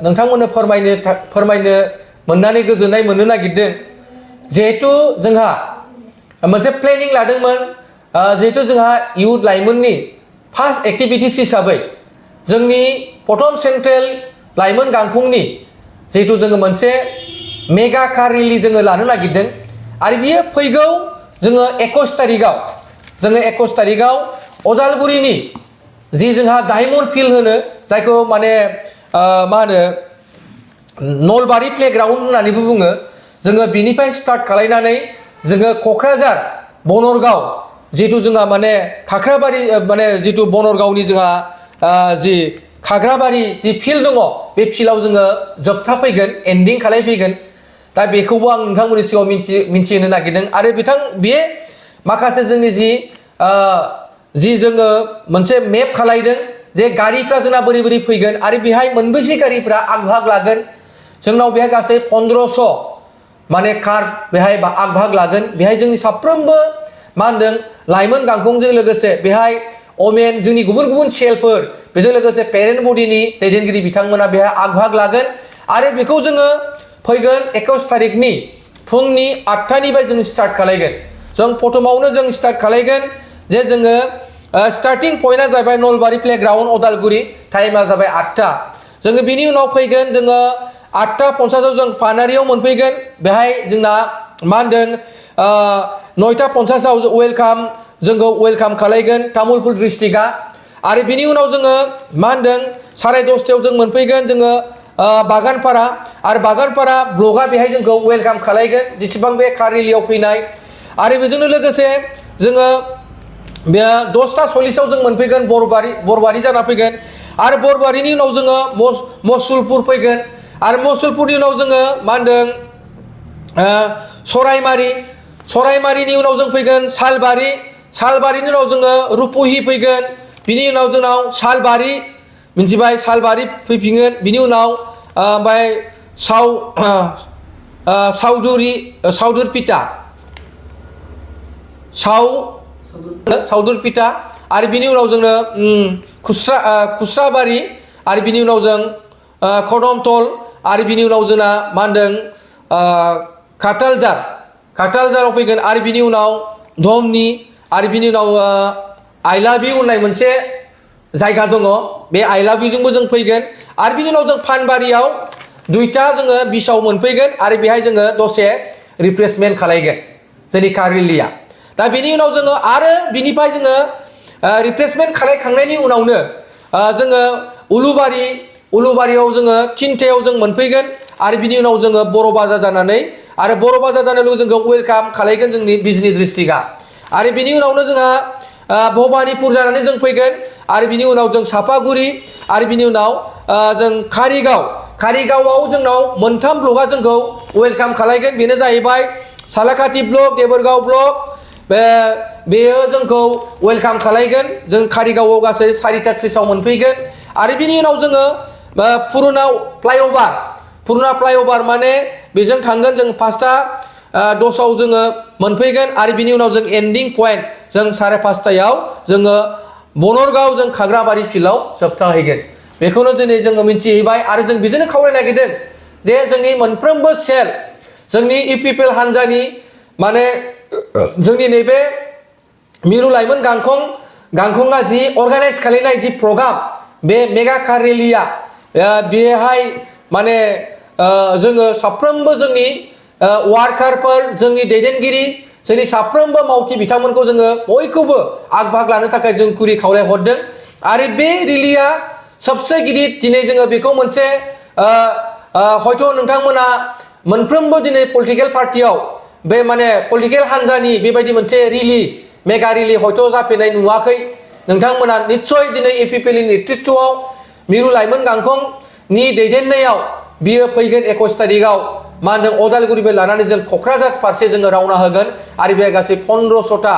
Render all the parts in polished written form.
नोंथांमोननो फोरमायनो मोननानै गोजोननाय मोननो नागिरदों जिहेतु जोंहा मोनसे प्लेनिं लादोंमोन जिहेतु जोंहा इयुथ लाइमोननि फार्स्ट एक्टिभिटिस हिसाबै जोंनि प्रथम सेन्ट्रेल लाइमोन गांखंनि जिहेतु जोङो मोनसे मेगा कार रेलि जोङो लानो नागिरदों आरो बियो फैगौ जोङो 21 तारिखाव अदालगुरिनि जि जोंहा डायमन्ड फिल्ड होनो जायखौ माने मा होनो नलबारि प्लेग्राउन्ड होननानैबो बुङो जोङो बिनिफ्राय स्टार्ट खालायनानै जोङो क'क्राझार बनरगाव जिहेतु जोंहा माने खाख्राबारि माने जितु बनरगावनि जोंहा जि खाग्राबारि जि फिल्ड दङ बे फिल्डआव जोङो जोबथा फैगोन एन्डिं खालायफैगोन दा बेखौबो आं नोंथांमोननि सिगाङाव मिन्थिहोनो नागिरदों आरो बे माखासे जोंनि जि जोङो मोनसे मेप खालायदों जे गारिफ्रा जोंना बोरै बोरै फैगोन आरो बेहाय मोनबेसे गारिफ्रा आग भाग लागोन जोंनाव बेहाय गासै 1500 माने कार बेहाय आग भाग लागोन बेहाय जोंनि साफ्रोमबो मा होनदों लाइमोन गांखंजों लोगोसे बेहाय ओमेन जोंनि गुबुन गुबुन सेलफोर बेजों लोगोसे पेरेन्ट बडिनि दैदेनगिरि बिथांमोना बेहाय आग भाग लागोन आरो बेखौ जोङो फैगोन 21 तारिखनि फुंनि 8टानिफ्राय जों स्टार्ट खालायगोन जों प्रथमावनो जों स्टार्ट खालायगोन जे जोङो स्टार्टिं पइन्टआ जाबाय नलबारि प्लेग्राउन्ड अदालगुरि टाइमा जाबाय 8टा जोङो बिनि उनाव फैगोन जोङो 8:50 जों पानारियाव मोनफैगोन बेहाय जोंना मा होनदों 9:50 वेलकाम जोंखौ वेलकाम खालायगोन तामुलपुर डिस्ट्रिक्टआ आरो बिनि उनाव जोङो मा होनदों 10:30 जों मोनफैगोन जोङो बागानपारा आरो बागानपारा ब्लकआ बेहाय जोंखौ वेलकाम खालायगोन जेसेबां बे कार रेलियाव फैनाय आरो बेजोंनो लोगोसे जोङो 10:40 जों मोनफैगोन बरबारि जाना फैगोन आरो बरबारिनि उनाव जोङो मसुलपुर फैगोन आरो मसुलपुरनि उनाव जोङो मा होनदों सरायमारिनि उनाव जों फैगोन सालबारिनि उनाव जोङो रुपहि फैगोन बिनि उनाव जोंनाव सालबारि मिन्थिबाय सालबारि फैफिनगोन बिनि उनाव ओमफ्राय सावदुरपिटा आरो बिनि उनाव जोङो खुस्राबारि आरो बिनि उनाव जों कदमतल आरो बिनि उनाव जोंना मा होनदों काटालजाराव फैगोन आरो बिनि उनाव धमनि आरो बिनि उनाव आइलाबिउ होननाय मोनसे जायगा दङ बे आइलाबिउजोंबो जों फैगोन आरो बिनि उनाव जों फानबारियाव 2टा जोङो बिसाव मोनफैगोन आरो बेहाय जोङो दसे रिफ्रेशमेन्ट खालायगोन जोंनि कार रेलिया दा बिनि उनाव जोङो आरो बिनिफ्राय जोङो रिफ्रेशमेन्ट खालायखांनायनि उनावनो जोङो उलुबारियाव जोङो 3टायाव जों मोनफैगोन आरो बिनि उनाव जोङो बर' बाजार जानानै आरो बर' बाजार जानानै जोंखौ वेलकाम खालायगोन जोंनि बिजनि डिस्ट्रिक्टआ आरो बिनि उनावनो जोंहा भबानिपुर जानानै जों फैगोन आरो बिनि उनाव जों सापागुरि आरो बिनि उनाव जों कारिगावआव जोंनाव मोनथाम ब्लकआ जोंखौ वेलकाम खालायगोन बेनो जाहैबाय सालाकाटि ब्लक देबोरगाव ब्लक बेयो जोंखौ वेलकाम खालायगोन जों कारिगावआव गासै 4:30 मोनफैगोन आरो बिनि उनाव जोङो पुरुना फ्लाइअभार माने बेजों थांगोन जों 5:10 जोङो मोनफैगोन आरो बिनि उनाव जों एन्डिं पइन्ट जों 5:30 जोङो बनरगाव जों खाग्राबारि फिल्डआव जोबथाहैगोन बेखौनो दिनै जोङो मिन्थिहैबाय आरो जों बिदिनो खावलायनो नागिरदों जे जोंनि मोनफ्रोमबो सेल जोंनि इउपिपिएल हान्जानि माने जोंनि नैबे मिरु लाइमोन गांखंआ जि अर्गानाइज खालायनाय जि प्रग्राम बे मेगा कार रेलिया बेहाय माने जोङो साफ्रोमबो जोंनि वार्कारफोर जोंनि दैदेनगिरि जोंनि साफ्रोमबो मावथि बिथांमोनखौ जोङो बयखौबो आग भाग लानो थाखाय जों गुरै खावलायहरदों आरो बे रेलिया सबसे गिदिर दिनै जोङो बेखौ मोनसे हयथ' नोंथांमोना मोनफ्रोमबो दिनै पलिटिकेल पार्टियाव बे माने पलिटिकेल हान्जानि बेबायदि मोनसे मेगा रेलि हयथ' जाफेरनाय नुवाखै नोंथांमोना निस्सय दिनै इउपिपिएलनि नेतृत्वआव मिरु लाइमोन गांखंनि दैदेननायाव बियो फैगोन 21 तारिखाव मा होनदों अदालगुरिनिफ्राय लानानै जों क'क्राझार फारसे जोङो रावना होगोन आरो बे गासै 1500टा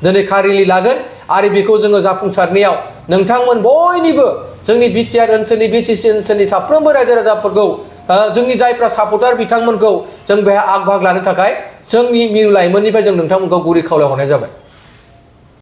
दिनै कार रेलि लागोन आरो बेखौ जोङो जाफुंसारनायाव नोंथांमोन बयनिबो जोंनि बिटिआर ओनसोलनि बिटिसि ओनसोलनि साफ्रोमबो रायजो राजाफोरखौ जोंनि जायफ्रा सापर्टार बिथांमोनखौ जों बेहाय आग भाग लानो थाखाय जोंनि मिरु लाइमोननिफ्राय जों नोंथांमोनखौ गुरै खावलायहरनाय जाबाय।